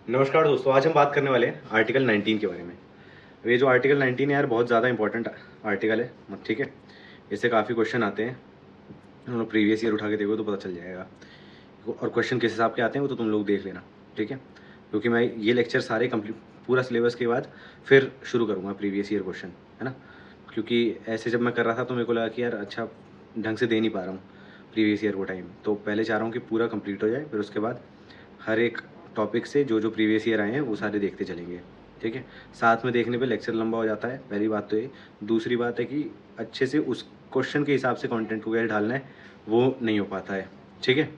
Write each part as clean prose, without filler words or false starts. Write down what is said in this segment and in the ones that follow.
नमस्कार दोस्तों, आज हम बात करने वाले हैं आर्टिकल 19 के बारे में। ये जो आर्टिकल 19 है यार, बहुत ज़्यादा इंपॉर्टेंट आर्टिकल है, ठीक है। इससे काफ़ी क्वेश्चन आते हैं, तुम लोग प्रीवियस ईयर उठा के देखो तो पता चल जाएगा। और क्वेश्चन किस हिसाब के आते हैं वो तो तुम लोग देख लेना, ठीक है। क्योंकि मैं ये लेक्चर सारे कंप्लीट पूरा सिलेबस के बाद फिर शुरू करूँगा प्रीवियस ईयर क्वेश्चन, है ना। क्योंकि ऐसे जब मैं कर रहा था तो मेरे को लगा कि यार अच्छा ढंग से दे नहीं पा रहा हूँ प्रीवियस ईयर को टाइम, तो पहले चाह रहा हूँ कि पूरा कंप्लीट हो जाए, फिर उसके बाद हर एक टॉपिक से जो जो प्रीवियस ईयर आए हैं वो सारे देखते चलेंगे, ठीक है। साथ में देखने पे लेक्चर लंबा हो जाता है, पहली बात तो ये। दूसरी बात है कि अच्छे से उस क्वेश्चन के हिसाब से कंटेंट वगैरह डालना है वो नहीं हो पाता है, ठीक है।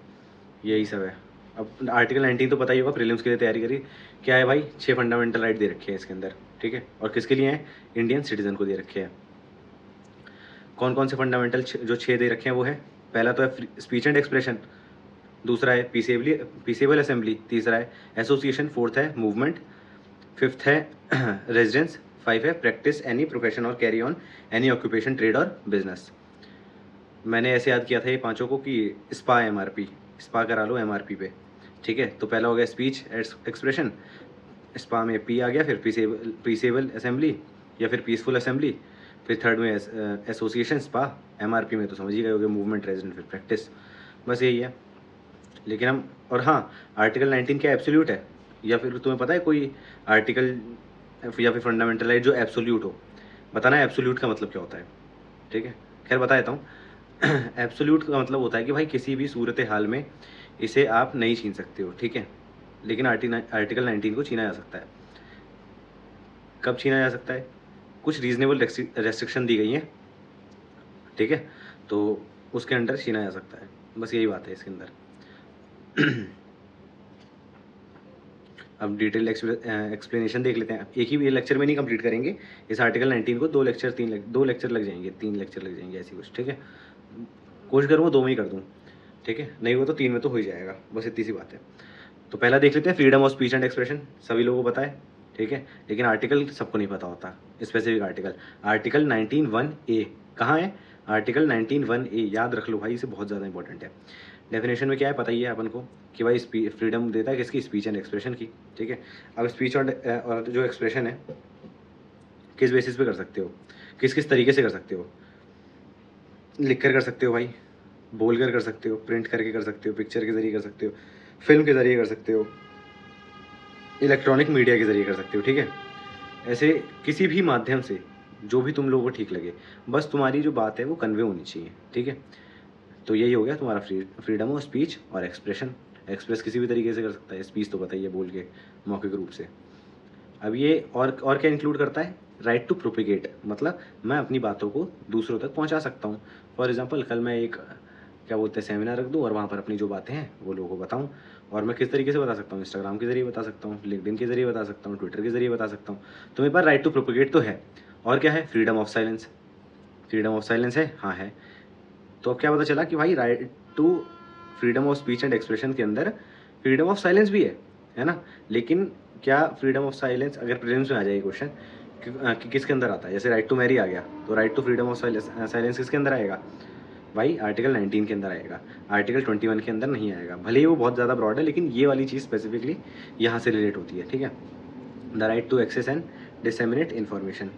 यही सब है। अब आर्टिकल 19 तो पता ही होगा, प्रीलिम्स के लिए तैयारी करी। क्या है भाई, 6 फंडामेंटल राइट दे रखे हैं इसके अंदर, ठीक है। और किसके लिए हैं? इंडियन सिटीजन को दे रखे हैं। कौन कौन से फंडामेंटल जो 6 दे रखे हैं वो है, पहला तो है स्पीच एंड एक्सप्रेशन, दूसरा है पीसेबल असेंबली, तीसरा है एसोसिएशन, फोर्थ है मूवमेंट, फिफ्थ है रेजिडेंस, 5 है प्रैक्टिस एनी प्रोफेशन और carry on any occupation, trade और बिजनेस। मैंने ऐसे याद किया था ये पांचों को कि स्पा एमआरपी, स्पा करा लो एमआरपी पे, ठीक है। तो पहला हो गया स्पीच एक्सप्रेशन, स्पा में पी आ गया, फिर पीसेबल असेंबली या फिर पीसफुल असेंबली, फिर थर्ड में एसोसिएशन, स्पा, एमआरपी में तो समझ ही गए होगे मूवमेंट, रेजिडेंट, फिर प्रैक्टिस। बस यही है। लेकिन हम, और हाँ, आर्टिकल 19 क्या एब्सोल्यूट है? या फिर तुम्हें पता है कोई आर्टिकल या फिर फंडामेंटल राइट जो एब्सोल्यूट हो? बताना है एब्सोल्यूट का मतलब क्या होता है, ठीक है। खैर बता देता हूँ एब्सोल्यूट का मतलब होता है कि भाई किसी भी सूरत हाल में इसे आप नहीं छीन सकते हो, ठीक है। लेकिन आर्टिकल 19 को छीना जा सकता है। कब छीना जा सकता है? कुछ रीजनेबल रेस्ट्रिक्शन दी गई हैं, ठीक है, तो उसके अंडर छीना जा सकता है। बस यही बात है इसके अंदर। अब डिटेल एक्सप्लेनेशन देख लेते हैं। एक ही लेक्चर में नहीं कंप्लीट करेंगे इस आर्टिकल 19 को, 2 लेक्चर लग जाएंगे, 3 लेक्चर लग जाएंगे, ऐसी कुछ, ठीक है। कोशिश करूँगा 2 में ही कर दूँ, ठीक है। नहीं हुआ तो 3 में तो हो ही जाएगा, बस इतनी सी बात है। तो पहला देख लेते हैं, freedom of speech and expression, सभी लोगों को पता है, ठीक है। लेकिन आर्टिकल सबको नहीं पता होता, स्पेसिफिक आर्टिकल। आर्टिकल 19(1)(a) कहाँ है? आर्टिकल 19(1)(a) याद रख लो भाई, इसे बहुत ज़्यादा इंपॉर्टेंट है। डेफिनेशन में क्या है पता ही है अपन को कि भाई फ्रीडम देता है किसकी? स्पीच एंड एक्सप्रेशन की, ठीक है। अब स्पीच और जो एक्सप्रेशन है किस बेसिस पे कर सकते हो, किस किस तरीके से कर सकते हो? लिख कर सकते हो भाई, बोल कर सकते हो, प्रिंट करके कर सकते हो, पिक्चर के ज़रिए कर सकते हो, फिल्म के ज़रिए कर सकते हो, इलेक्ट्रॉनिक मीडिया के ज़रिए कर सकते हो, ठीक है। ऐसे किसी भी माध्यम से जो भी तुम लोगों को ठीक लगे, बस तुम्हारी जो बात है वो कन्वे होनी चाहिए, ठीक है। तो यही हो गया तुम्हारा फ्रीडम ऑफ स्पीच और एक्सप्रेशन। एक्सप्रेस किसी भी तरीके से कर सकता है, स्पीच तो बताइए बोल के मौखिक रूप से। अब ये और क्या इंक्लूड करता है? राइट टू प्रोपिगेट, मतलब मैं अपनी बातों को दूसरों तक पहुंचा सकता हूँ। फॉर एग्जांपल कल मैं एक क्या बोलते हैं सेमिनार रख दूँ और वहाँ पर अपनी जो बातें हैं वो लोगों को बताऊँ। और मैं किस तरीके से बता सकता हूँ? इंस्टाग्राम के जरिए बता सकता हूँ, लिंक्डइन के जरिए बता सकता हूँ, ट्विटर के जरिए बता सकता हूँ। तो मेरे पास राइट टू प्रोपिगेट तो है। और क्या है? Freedom of silence. Freedom of silence है, हाँ है। तो अब क्या पता चला कि भाई right to freedom of speech and expression के अंदर फ्रीडम ऑफ साइलेंस भी है ना। लेकिन क्या फ्रीडम ऑफ साइलेंस अगर प्रीलिम्स में आ जाए क्वेश्चन कि किसके अंदर आता है, जैसे राइट टू मैरी आ गया, तो right to freedom of silence किसके अंदर आएगा? भाई आर्टिकल 19 के अंदर आएगा, आर्टिकल 21 के अंदर नहीं आएगा। भले ही वो बहुत ज़्यादा ब्रॉड है, लेकिन ये वाली चीज़ स्पेसिफिकली यहाँ से रिलेट होती है, ठीक है। The right to access and disseminate information.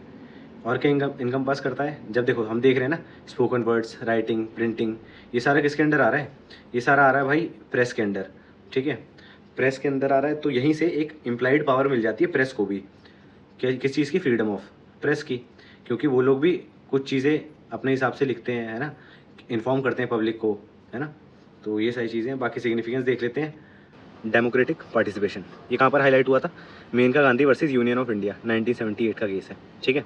और क्या इनकम पास करता है? जब देखो हम देख रहे हैं ना, स्पोकन वर्ड्स, राइटिंग, प्रिंटिंग, ये सारा किसके अंडर आ रहा है? ये सारा आ रहा है भाई प्रेस के अंडर, ठीक है। प्रेस के अंदर आ रहा है, तो यहीं से एक इम्प्लाइड पावर मिल जाती है प्रेस को भी। किस चीज़ की? फ्रीडम ऑफ प्रेस की। क्योंकि वो लोग भी कुछ चीज़ें अपने हिसाब से लिखते हैं, है ना, इन्फॉर्म करते हैं पब्लिक को, है ना। तो ये सारी चीज़ें, बाकी सिग्निफिकेंस देख लेते हैं। डेमोक्रेटिक पार्टिसिपेशन, ये कहाँ पर हाईलाइट हुआ था? Menaka Gandhi versus union of India, 1978 का केस है, ठीक है।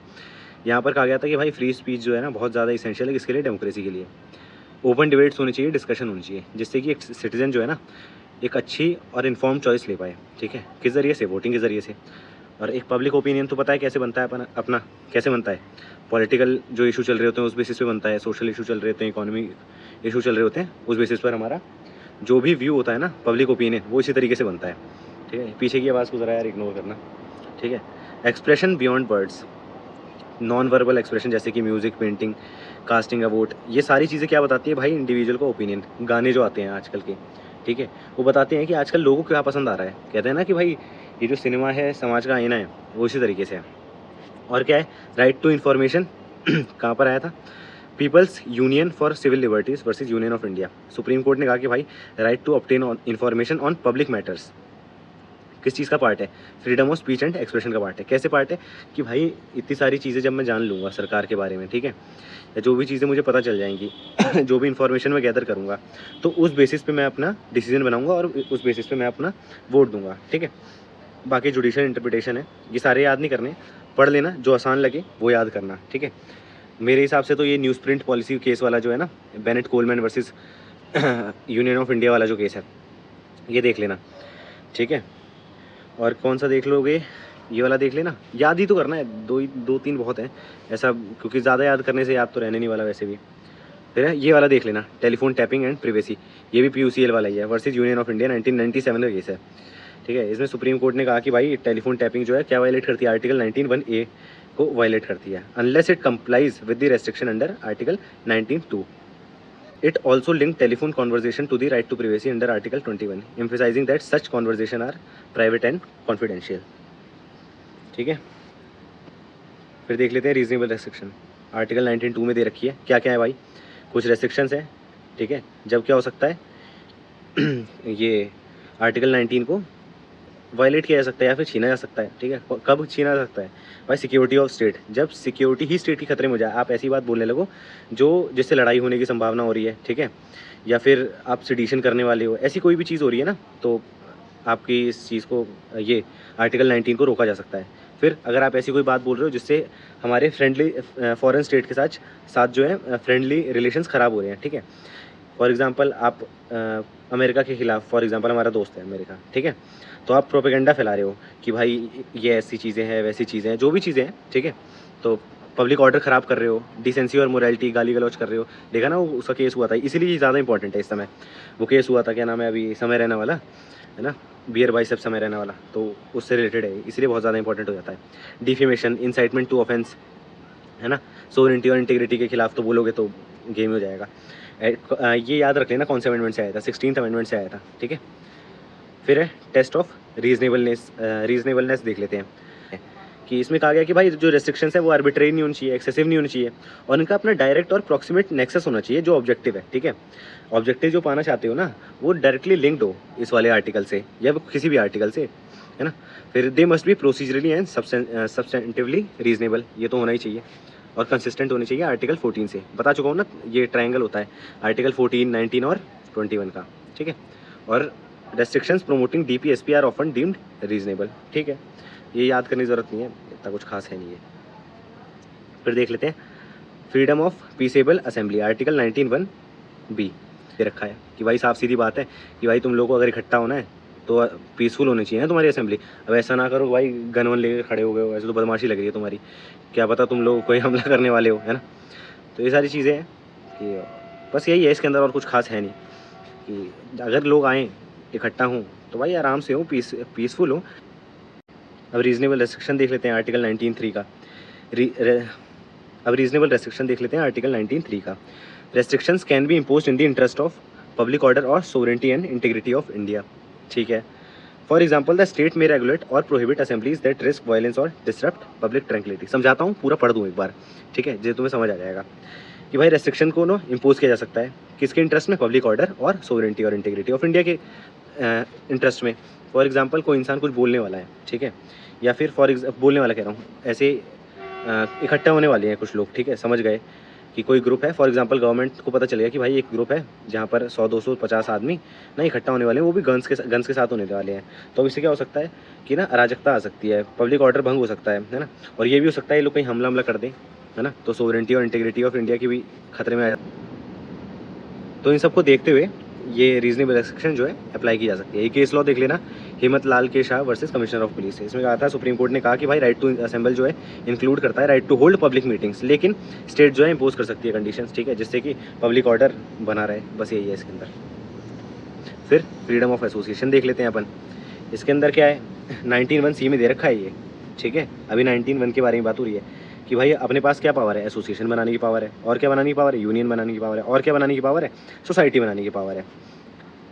यहाँ पर कहा गया था कि भाई फ्री स्पीच जो है ना बहुत ज़्यादा इसेंशियल है, किसके लिए? डेमोक्रेसी के लिए। ओपन डिबेट्स होनी चाहिए, डिस्कशन होनी चाहिए, जिससे कि एक सिटीजन जो है ना एक अच्छी और इन्फॉर्म चॉइस ले पाए, ठीक है। किस ज़रिए से? वोटिंग के ज़रिए से। और एक पब्लिक ओपिनियन तो पता है कैसे बनता है अपना कैसे बनता है? पॉलिटिकल जो इशू चल रहे होते हैं उस बेसिस पे बनता है, सोशल इशू चल रहे होते हैं, इकोनॉमी इशू चल रहे होते हैं, उस बेसिस पर हमारा जो भी व्यू होता है ना पब्लिक ओपिनियन, वो इसी तरीके से बनता है, ठीक है। पीछे की आवाज़ को ज़रा यार इग्नोर करना, ठीक है। Expression beyond words, non verbal expression जैसे कि music, painting, casting a vote, ये सारी चीज़ें क्या बताती है भाई? इंडिविजुअल का ओपिनियन। गाने जो आते हैं आजकल के, ठीक है, वो बताते हैं कि आजकल लोगों को क्या पसंद आ रहा है। कहते हैं ना कि भाई ये जो सिनेमा है समाज का आईना है वो इसी तरीके से है। और क्या है, राइट टू इन्फॉर्मेशन कहाँ पर आया था, people's union for civil liberties versus union of India. Supreme court ने कहा कि भाई right to obtain information on public matters किस चीज़ का पार्ट है, freedom of speech and expression का पार्ट है। कैसे पार्ट है कि भाई इतनी सारी चीज़ें जब मैं जान लूँगा सरकार के बारे में, ठीक है, या जो भी चीज़ें मुझे पता चल जाएंगी जो भी इन्फॉर्मेशन मैं गैदर करूँगा, तो उस बेसिस पे मैं अपना डिसीजन बनाऊँगा और उस बेसिस पे मैं अपना वोट दूंगा, ठीक है। बाकी जुडिशल इंटरप्रिटेशन है, ये सारे याद नहीं करने, पढ़ लेना, जो आसान लगे वो याद करना, ठीक है। मेरे हिसाब से तो ये न्यूज़ प्रिंट पॉलिसी केस वाला जो है ना, Bennett Coleman versus union of India वाला जो केस है, ये देख लेना, ठीक है। और कौन सा देख लोगे, ये वाला देख लेना, याद ही तो करना है, दो तीन बहुत हैं ऐसा, क्योंकि ज़्यादा याद करने से याद तो रहने नहीं वाला वैसे भी। फिर है ये वाला देख लेना, टेलीफोन टैपिंग एंड प्रिवेसी, ये भी PUCL वाला ही है, वर्सेज यूनियन ऑफ इंडिया 1997 का केस है, ठीक है। इसमें सुप्रीम कोर्ट ने कहा कि भाई टेलीफोन टैपिंग जो है क्या वायलेट करती है, आर्टिकल 19(1)(a) को वायलेट करती है, unless it complies with the restriction under article 19(2). It also linked telephone conversation to the right to privacy under Article 21, emphasizing that such conversation are private and confidential, ठीक है। फिर देख लेते हैं reasonable restriction, article 19(2) में दे रखी है, क्या क्या है भाई, कुछ रेस्ट्रिक्शंस है, ठीक है। जब क्या हो सकता है ये आर्टिकल 19 को वायलेट किया जा सकता है या फिर छीना जा सकता है, ठीक है। कब छीना जा सकता है भाई, सिक्योरिटी ऑफ स्टेट, जब सिक्योरिटी ही स्टेट की खतरे में हो जाए, आप ऐसी बात बोलने लगो जो जिससे लड़ाई होने की संभावना हो रही है, ठीक है, या फिर आप सेडिशन करने वाले हो, ऐसी कोई भी चीज़ हो रही है ना, तो आपकी इस चीज़ को, ये आर्टिकल 19 को रोका जा सकता है। फिर अगर आप ऐसी कोई बात बोल रहे हो जिससे हमारे फ्रेंडली फॉरेन स्टेट के साथ जो है फ्रेंडली रिलेशंस ख़राब हो रहे हैं, ठीक है। फॉर एग्ज़ाम्पल आप अमेरिका के ख़िलाफ़, फॉर एग्ज़ाम्पल हमारा दोस्त है अमेरिका, ठीक है, तो आप प्रोपेगेंडा फैला रहे हो कि भाई ये ऐसी चीज़ें हैं, वैसी चीज़ें हैं, जो भी चीज़ें हैं, ठीक है, तो पब्लिक ऑर्डर ख़राब कर रहे हो, डिसेंसी और मोरालिटी, गाली गलौज कर रहे हो। देखा ना, वो उसका केस हुआ था, इसीलिए ज़्यादा इंपॉर्टेंट है इस समय। वो केस हुआ था, क्या नाम है अभी, समय रहने वाला है ना, बियर बाइसेप समय रहने वाला, तो उससे रिलेटेड है, इसलिए बहुत ज़्यादा इंपॉर्टेंट हो जाता है। डिफेमेशन, इंसाइटमेंट टू ऑफेंस, है ना, सोवरेनिटी और इंटीग्रिटी के खिलाफ तो बोलोगे तो गेम हो जाएगा। ये याद रख लेना कौन से अमेंडमेंट से आया था, 16th अमेंडमेंट से आया था, ठीक है। फिर है टेस्ट ऑफ रीजनेबलनेस देख लेते हैं कि इसमें कहा गया कि भाई जो रेस्ट्रिक्शंस है वो आर्बिट्रेरी नहीं होनी चाहिए, एक्सेसिव नहीं होनी चाहिए, और इनका अपना डायरेक्ट और प्रॉक्सिमेट नेक्सस होना चाहिए जो ऑब्जेक्टिव है, ठीक है। ऑब्जेक्टिव जो पाना चाहते हो ना, वो डायरेक्टली लिंक्ड हो इस वाले आर्टिकल से या किसी भी आर्टिकल से, है ना। फिर they must be procedurally and substantively reasonable, ये तो होना ही चाहिए, और कंसिस्टेंट होनी चाहिए आर्टिकल 14 से। बता चुका हूँ ना, ये ट्रायंगल होता है आर्टिकल 14, 19 और 21 का, ठीक है। और restrictions promoting DPSP are often deemed reasonable, ठीक है। ये याद करने की ज़रूरत नहीं है, इतना कुछ खास है नहीं है। फिर देख लेते हैं freedom of peaceable assembly, article 19(1)(b) दे रखा है कि भाई साफ सीधी बात है कि भाई तुम लोगों को अगर इकट्ठा होना है तो पीसफुल होनी चाहिए ना तुम्हारी असेंबली। अब ऐसा ना करो भाई गन वन लेकर खड़े हो गए हो, ऐसे तो बदमाशी लग रही है तुम्हारी, क्या पता तुम लोग कोई हमला करने वाले हो, है ना। तो ये सारी चीज़ें हैं कि बस यही है इसके अंदर, और कुछ खास है नहीं, कि अगर लोग आएँ इकट्ठा हूँ तो भाई आराम से हो, पीसफुल हो। अब रीजनेबल रेस्ट्रिक्शन देख लेते हैं आर्टिकल 19(3) का। अब रीजनेबल रेस्ट्रिक्शन देख लेते हैं आर्टिकल 19(3) का। Restrictions can be imposed in the interest of public order और sovereignty and integrity of India, ठीक है। For example the state may regulate और prohibit assemblies that risk violence और डिसरप्ट पब्लिक ट्रैंक्विलिटी। समझाता हूँ, पूरा पढ़ दूँ एक बार, ठीक है, जो तुम्हें समझ आ जाएगा कि भाई रेस्ट्रिक्शन को ना इम्पोज किया जा सकता है किसके इंटरेस्ट में, पब्लिक ऑर्डर और सोवरेनिटी और इंटीग्रिटी ऑफ इंडिया के इंटरेस्ट में। फॉर एग्जांपल कोई इंसान कुछ बोलने वाला है, ठीक है, या फिर बोलने वाला कह रहा हूँ, ऐसे इकट्ठा होने वाले हैं कुछ लोग, ठीक है, समझ गए कि कोई ग्रुप है। फॉर एग्जांपल गवर्नमेंट को पता चलेगा कि भाई एक ग्रुप है जहाँ पर 100, 200, 50 आदमी नहीं इकट्ठा होने वाले हैं, वो भी गन्स के साथ होने वाले हैं। तो इससे क्या हो सकता है कि ना अराजकता आ सकती है, पब्लिक ऑर्डर भंग हो सकता है ना, और ये भी हो सकता है ये लोग कहीं हमला कर दें, है ना, तो सोवरेनिटी और इंटीग्रिटी ऑफ इंडिया की भी खतरे में आ। तो इन सबको देखते हुए ये रीजनेबल रेस्ट्रिक्शन जो है अप्लाई की जा सकती है। ये केस लॉ देख लेना, हिम्मत लाल के Shah versus commissioner of police. इसमें कहा था, सुप्रीम कोर्ट ने कहा कि भाई राइट टू असेंबल जो है इंक्लूड करता है right to hold public meetings, लेकिन स्टेट जो है इम्पोज कर सकती है कंडीशंस, ठीक है, जिससे कि पब्लिक ऑर्डर बना रहे, बस यही है इसके अंदर। फिर फ्रीडम ऑफ एसोसिएशन देख लेते हैं अपन। इसके अंदर क्या है, 19(1)(c) में दे रखा है ये, ठीक है। अभी 19(1) के बारे में बात हो रही है कि भाई अपने पास क्या पावर है, एसोसिएशन बनाने की पावर है, और क्या बनाने की पावर है, यूनियन बनाने की पावर है, और क्या बनाने की पावर है, सोसाइटी बनाने की पावर है।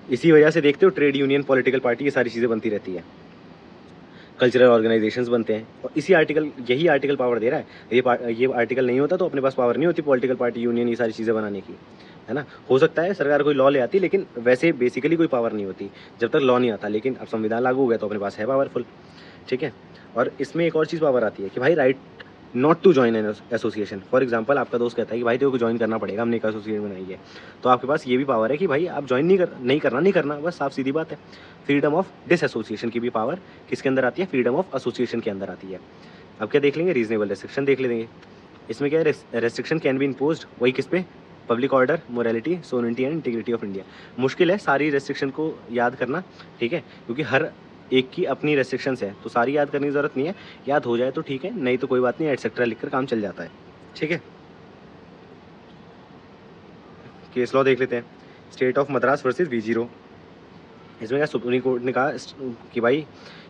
इसी वजह से देखते हो ट्रेड यूनियन, पॉलिटिकल पार्टी, ये सारी चीज़ें बनती रहती है। कल्चरल ऑर्गेनाइजेशंस बनते हैं। और इसी आर्टिकल, यही आर्टिकल पावर दे रहा है। ये आर्टिकल नहीं होता तो अपने पास पावर नहीं होती पॉलिटिकल पार्टी, यूनियन, ये सारी चीज़ें बनाने की, है ना। हो सकता है सरकार कोई लॉ ले आती, लेकिन वैसे बेसिकली कोई पावर नहीं होती जब तक लॉ नहीं आता। लेकिन अब संविधान लागू हो गया तो अपने पास है पावरफुल, ठीक है। और इसमें एक और चीज़ पावर आती है कि भाई right not to join an association. For example, आपका दोस्त कहता है कि भाई तेरे को ज्वाइन करना पड़ेगा, हमने एक एसोसिएशन बनाई है, तो आपके पास ये भी पावर है कि भाई आप ज्वाइन नहीं करना, बस साफ सीधी बात है। फ्रीडम ऑफ डिस एसोसिएशन की भी पावर किसके अंदर आती है? फ्रीडम ऑफ एसोसिएशन के अंदर आती है। अब क्या देख लेंगे? रीजनेबल रेस्ट्रिक्शन देख लेंगे। इसमें क्या है? रेस्ट्रिक्शन कैन बी इम्पोज्ड, वही किस पे? Public order, morality, sovereignty and integrity of India. मुश्किल है सारी रेस्ट्रिक्शन को याद करना, ठीक है, क्योंकि हर एक की अपनी रेस्ट्रिक्शंस है, तो सारी याद करने की ज़रूरत नहीं है। याद हो जाए तो ठीक है, नहीं तो कोई बात नहीं, एटसेट्रा लिखकर काम चल जाता है, ठीक है। केस लॉ देख लेते हैं। State of Madras versus V0। इसमें क्या सुप्रीम कोर्ट ने कहा कि भाई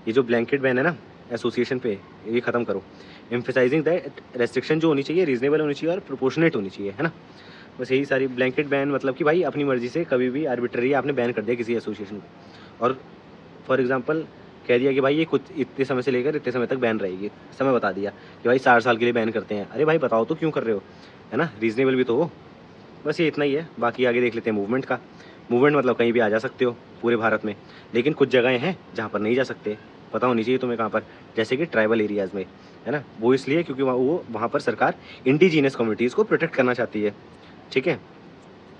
ये जो ब्लैंकेट बैन है ना एसोसिएशन पे, ये ख़त्म करो। एम्फेसाइजिंग दैट रेस्ट्रिक्शन जो होनी चाहिए रीजनेबल होनी चाहिए और प्रोपोर्शनेट होनी चाहिए, है ना। बस यही सारी ब्लैंकेट बैन मतलब कि भाई अपनी मर्जी से कभी भी आर्बिट्ररी आपने बैन कर दिया किसी एसोसिएशन को, और फॉर एग्जांपल कह दिया कि भाई ये कुछ इतने समय से लेकर इतने समय तक बैन रहेगी, समय बता दिया कि भाई 4 साल के लिए बैन करते हैं। अरे भाई बताओ तो क्यों कर रहे हो, है ना, रीजनेबल भी तो हो। बस ये इतना ही है। बाकी आगे देख लेते हैं मूवमेंट का। मूवमेंट मतलब कहीं भी आ जा सकते हो पूरे भारत में, लेकिन कुछ जगहें हैं जहाँ पर नहीं जा सकते। पता होनी चाहिए तुम्हें कहाँ पर, जैसे कि ट्राइबल एरियाज़ में, है ना। वो इसलिए क्योंकि वहाँ पर सरकार इंडिजीनियस कम्युनिटीज़ को प्रोटेक्ट करना चाहती है, ठीक है।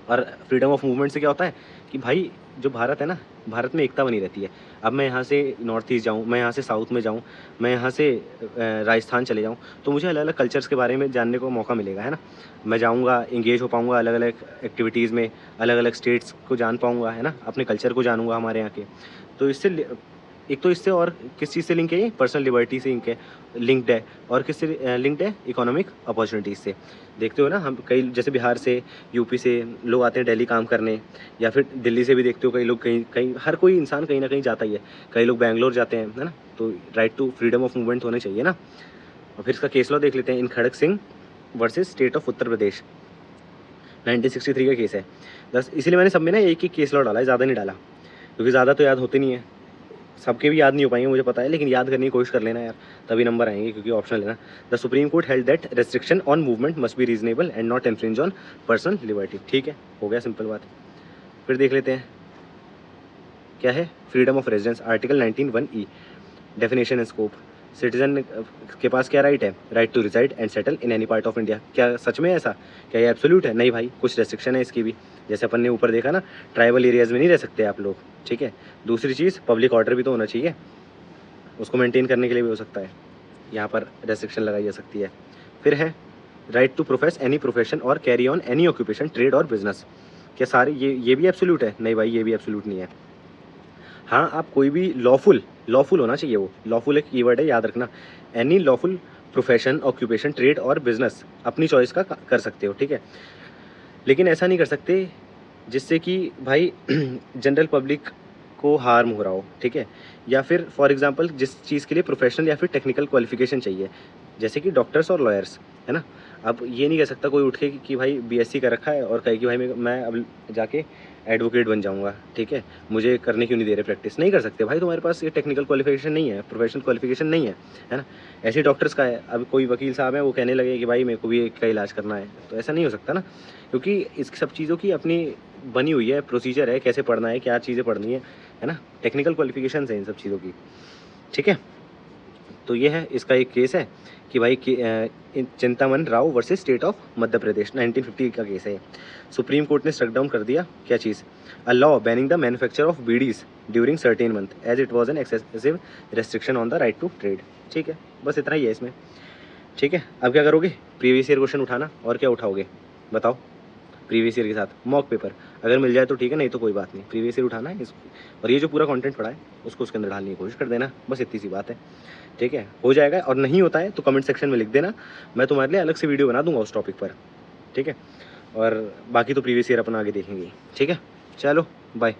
और फ्रीडम ऑफ मूवमेंट से क्या होता है कि भाई जो भारत है ना, भारत में एकता बनी रहती है। अब मैं यहाँ से नॉर्थ ईस्ट जाऊँ, मैं यहाँ से साउथ में जाऊँ, मैं यहाँ से राजस्थान चले जाऊँ, तो मुझे अलग अलग कल्चर्स के बारे में जानने को मौका मिलेगा, है ना। मैं जाऊँगा, इंगेज हो पाऊँगा अलग अलग एक्टिविटीज़ में, अलग अलग स्टेट्स को जान पाऊँगा, है ना, अपने कल्चर को जानूँगा हमारे यहाँ के। तो इससे एक तो इससे और किस चीज़ से लिंक है? ये पर्सनल लिबर्टी से लिंक्ड है। और किससे लिंक्ड है? इकोनॉमिक अपॉर्चुनिटीज़ से। देखते हो ना, हम कई जैसे बिहार से, यूपी से लोग आते हैं दिल्ली काम करने, या फिर दिल्ली से भी देखते हो कई लोग कहीं कहीं, हर कोई इंसान कहीं ना कहीं जाता ही है। कई लोग बैंगलोर जाते हैं, है ना। तो right to freedom of movement होने चाहिए ना। और फिर इसका केस लॉ देख लेते हैं। इन खड़क Singh versus state of Uttar Pradesh, 1963 का केस है। इसलिए मैंने सब में ना एक ही केस लॉ डाला है, ज़्यादा नहीं डाला, क्योंकि ज़्यादा तो याद होते नहीं है, सबके भी याद नहीं हो पाएंगे मुझे पता है, लेकिन याद करने की कोशिश कर लेना यार, तभी नंबर आएंगे, क्योंकि ऑप्शनल है ना। The supreme court held that restriction on movement must be reasonable and not infringe on personal liberty. ठीक है, हो गया, सिंपल बात। फिर देख लेते हैं क्या है freedom of residence, article 19(1)(e), definition and scope. Citizen के पास क्या राइट है? Right to reside and settle in any part of India. क्या सच में ऐसा? क्या ये एब्सोल्यूट है? नहीं भाई, कुछ रेस्ट्रिक्शन है इसकी भी, जैसे अपन ने ऊपर देखा ना, ट्राइबल एरियाज़ में नहीं रह सकते आप लोग, ठीक है। दूसरी चीज़, पब्लिक ऑर्डर भी तो होना चाहिए, उसको मेंटेन करने के लिए भी हो सकता है, यहाँ पर रेस्ट्रिक्शन लगाई जा सकती है। फिर है right to profess any profession और carry on any occupation, trade और बिजनेस। क्या सारे ये भी एब्सोल्यूट है? नहीं भाई, ये भी एब्सोल्यूट नहीं है। हाँ, आप कोई भी लॉफुल होना चाहिए, वो लॉफुल एक कीवर्ड है, याद रखना। Any lawful profession, occupation, trade और बिजनेस अपनी चॉइस का कर सकते हो, ठीक है। लेकिन ऐसा नहीं कर सकते जिससे कि भाई जनरल पब्लिक को हार्म हो रहा हो, ठीक है। या फिर फॉर एग्जांपल जिस चीज़ के लिए प्रोफेशनल या फिर टेक्निकल क्वालिफिकेशन चाहिए, जैसे कि डॉक्टर्स और लॉयर्स, है ना। अब ये नहीं कह सकता कोई उठ के कि भाई बीएससी कर रखा है और कहे कि भाई मैं अब जाके एडवोकेट बन जाऊंगा, ठीक है, मुझे करने क्यों नहीं दे रहे प्रैक्टिस। नहीं कर सकते भाई, तुम्हारे पास ये टेक्निकल क्वालिफिकेशन नहीं है, प्रोफेशनल क्वालिफिकेशन नहीं है ना। ऐसे डॉक्टर्स का है। अब कोई वकील साहब है, वो कहने लगे कि भाई मेरे को भी का इलाज करना है, तो ऐसा नहीं हो सकता ना, क्योंकि इस सब चीज़ों की अपनी बनी हुई है, प्रोसीजर है, कैसे पढ़ना है, क्या चीज़ें पढ़नी है ना। टेक्निकल क्वालिफिकेशन है इन सब चीज़ों की, ठीक है। तो ये है, इसका एक केस है कि भाई Chintaman Rao versus state of Madhya Pradesh, 1950 का केस है। सुप्रीम कोर्ट ने स्ट्रक डाउन कर दिया क्या चीज़? A law banning the manufacture of bidis during certain month as it was an excessive restriction on the right to trade. ठीक है, बस इतना ही है इसमें, ठीक है। अब क्या करोगे? प्रीवियस ईयर क्वेश्चन उठाना, और क्या उठाओगे बताओ? प्रीवियस ईयर के साथ मॉक पेपर अगर मिल जाए तो ठीक है, नहीं तो कोई बात नहीं, प्रीवियस ईयर उठाना है और ये जो पूरा कंटेंट पड़ा है उसको उसके अंदर डालने की कोशिश कर देना, बस इतनी सी बात है, ठीक है। हो जाएगा, और नहीं होता है तो कमेंट सेक्शन में लिख देना, मैं तुम्हारे लिए अलग से वीडियो बना दूंगा उस टॉपिक पर, ठीक है। और बाकी तो प्रीवियस ईयर अपन आगे देखेंगे, ठीक है। चलो बाय।